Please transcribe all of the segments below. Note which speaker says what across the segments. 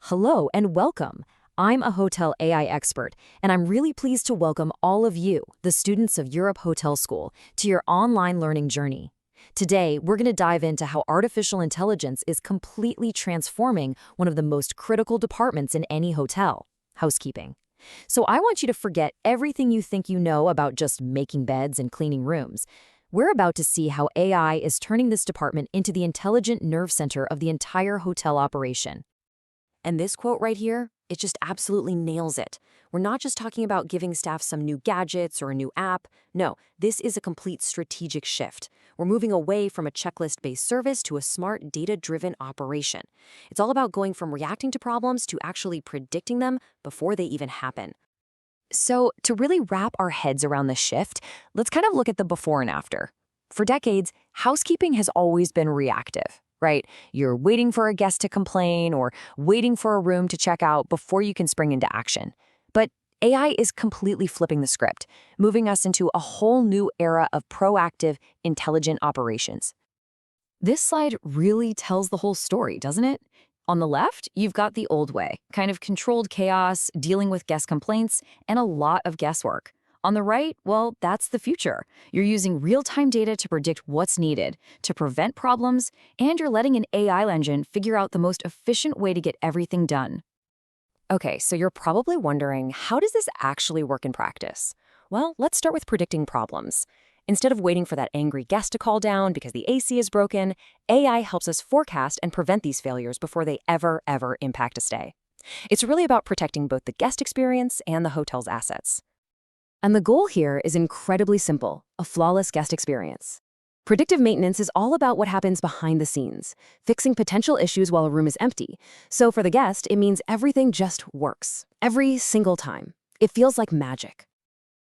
Speaker 1: Hello and welcome. I'm a hotel AI expert, and I'm really pleased to welcome all of you, the students of Europe Hotel School, to your online learning journey. Today, we're going to dive into how artificial intelligence is completely transforming one of the most critical departments in any hotel, housekeeping. So I want you to forget everything you think you know about just making beds and cleaning rooms. We're about to see how AI is turning this department into the intelligent nerve center of the entire hotel operation. And this quote right here, it just absolutely nails it. We're not just talking about giving staff some new gadgets or a new app. No, this is a complete strategic shift. We're moving away from a checklist-based service to a smart, data-driven operation. It's all about going from reacting to problems to actually predicting them before they even happen. So, to really wrap our heads around this shift, let's kind of look at the before and after. For decades, housekeeping has always been reactive, right? You're waiting for a guest to complain or waiting for a room to check out before you can spring into action. But AI is completely flipping the script, moving us into a whole new era of proactive, intelligent operations. This slide really tells the whole story, doesn't it? On the left, you've got the old way, kind of controlled chaos, dealing with guest complaints, and a lot of guesswork. On the right, well, that's the future. You're using real-time data to predict what's needed, to prevent problems, and you're letting an AI engine figure out the most efficient way to get everything done. Okay, so you're probably wondering, how does this actually work in practice? Well, let's start with predicting problems. Instead of waiting for that angry guest to call down because the AC is broken, AI helps us forecast and prevent these failures before they ever impact a stay. It's really about protecting both the guest experience and the hotel's assets. And the goal here is incredibly simple, a flawless guest experience. Predictive maintenance is all about what happens behind the scenes, fixing potential issues while a room is empty. So for the guest, it means everything just works, every single time. It feels like magic.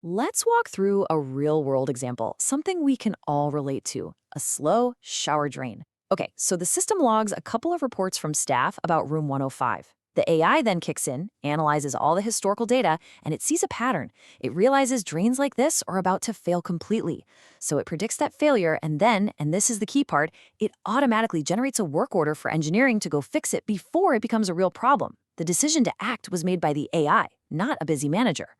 Speaker 1: Let's walk through a real-world example, something we can all relate to, a slow shower drain. Okay, so the system logs a couple of reports from staff about room 105. The AI then kicks in, analyzes all the historical data, and it sees a pattern. It realizes drains like this are about to fail completely. So it predicts that failure, and then, and this is the key part, it automatically generates a work order for engineering to go fix it before it becomes a real problem. The decision to act was made by the AI, not a busy manager.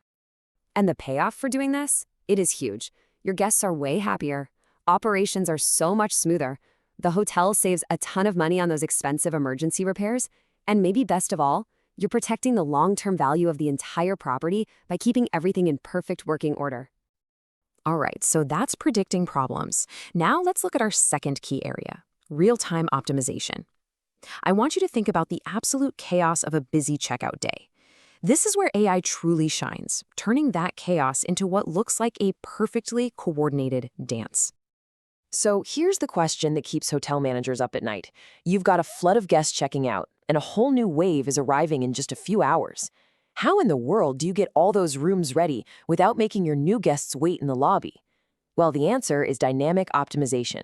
Speaker 1: And the payoff for doing this? It is huge. Your guests are way happier. Operations are so much smoother. The hotel saves a ton of money on those expensive emergency repairs. And maybe best of all, you're protecting the long-term value of the entire property by keeping everything in perfect working order. All right, so that's predicting problems. Now let's look at our second key area, real-time optimization. I want you to think about the absolute chaos of a busy checkout day. This is where AI truly shines, turning that chaos into what looks like a perfectly coordinated dance. So here's the question that keeps hotel managers up at night. You've got a flood of guests checking out, and a whole new wave is arriving in just a few hours. How in the world do you get all those rooms ready without making your new guests wait in the lobby? Well, the answer is dynamic optimization.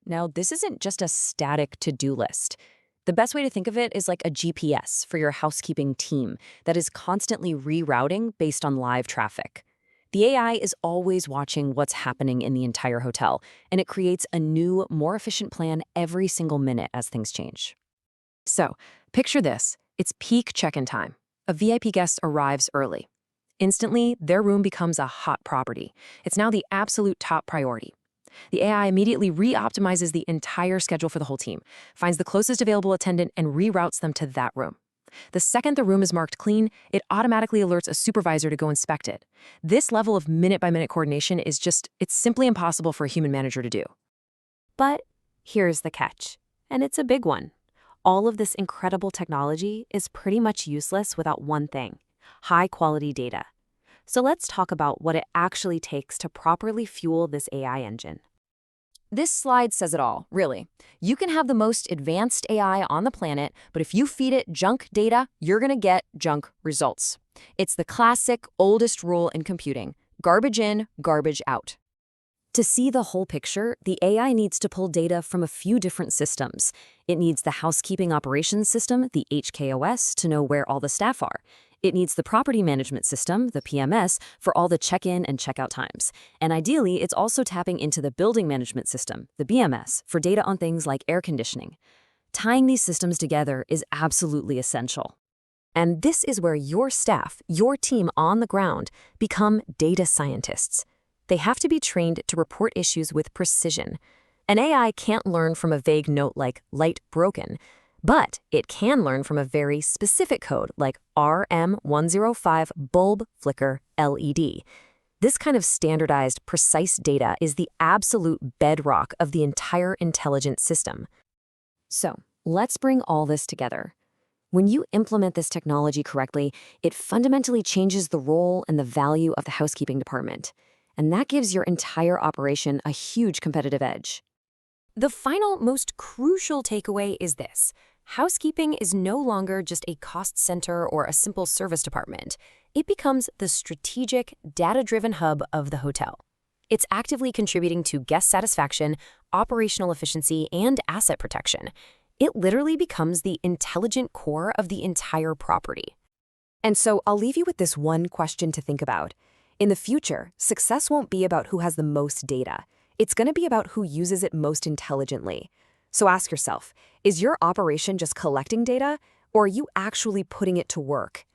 Speaker 1: Now, this isn't just a static to-do list. The best way to think of it is like a GPS for your housekeeping team that is constantly rerouting based on live traffic. The AI is always watching what's happening in the entire hotel, and it creates a new, more efficient plan every single minute as things change. So, picture this. It's peak check-in time. A VIP guest arrives early. Instantly, their room becomes a hot property. It's now the absolute top priority. The AI immediately re-optimizes the entire schedule for the whole team, finds the closest available attendant, and reroutes them to that room. The second the room is marked clean, it automatically alerts a supervisor to go inspect it. This level of minute-by-minute coordination is it's simply impossible for a human manager to do. But here's the catch, and it's a big one. All of this incredible technology is pretty much useless without one thing: high-quality data. So let's talk about what it actually takes to properly fuel this AI engine. This slide says it all, really. You can have the most advanced AI on the planet, but if you feed it junk data, you're going to get junk results. It's the classic, oldest rule in computing: garbage in, garbage out. To see the whole picture, the AI needs to pull data from a few different systems. It needs the housekeeping operations system, the HKOS, to know where all the staff are. It needs the property management system, the PMS, for all the check-in and check-out times. And ideally, it's also tapping into the building management system, the BMS, for data on things like air conditioning. Tying these systems together is absolutely essential. And this is where your staff, your team on the ground, become data scientists. They have to be trained to report issues with precision. An AI can't learn from a vague note like light broken, but it can learn from a very specific code like RM105 bulb flicker LED. This kind of standardized, precise data is the absolute bedrock of the entire intelligent system. So, let's bring all this together. When you implement this technology correctly, it fundamentally changes the role and the value of the housekeeping department. And that gives your entire operation a huge competitive edge.
Speaker 2: The final, most crucial takeaway is this. Housekeeping is no longer just a cost center or a simple service department. It becomes the strategic, data-driven hub of the hotel. It's actively contributing to guest satisfaction, operational efficiency, and asset protection. It literally becomes the intelligent core of the entire property.
Speaker 1: And so I'll leave you with this one question to think about. In the future, success won't be about who has the most data. It's going to be about who uses it most intelligently. So ask yourself, is your operation just collecting data, or are you actually putting it to work?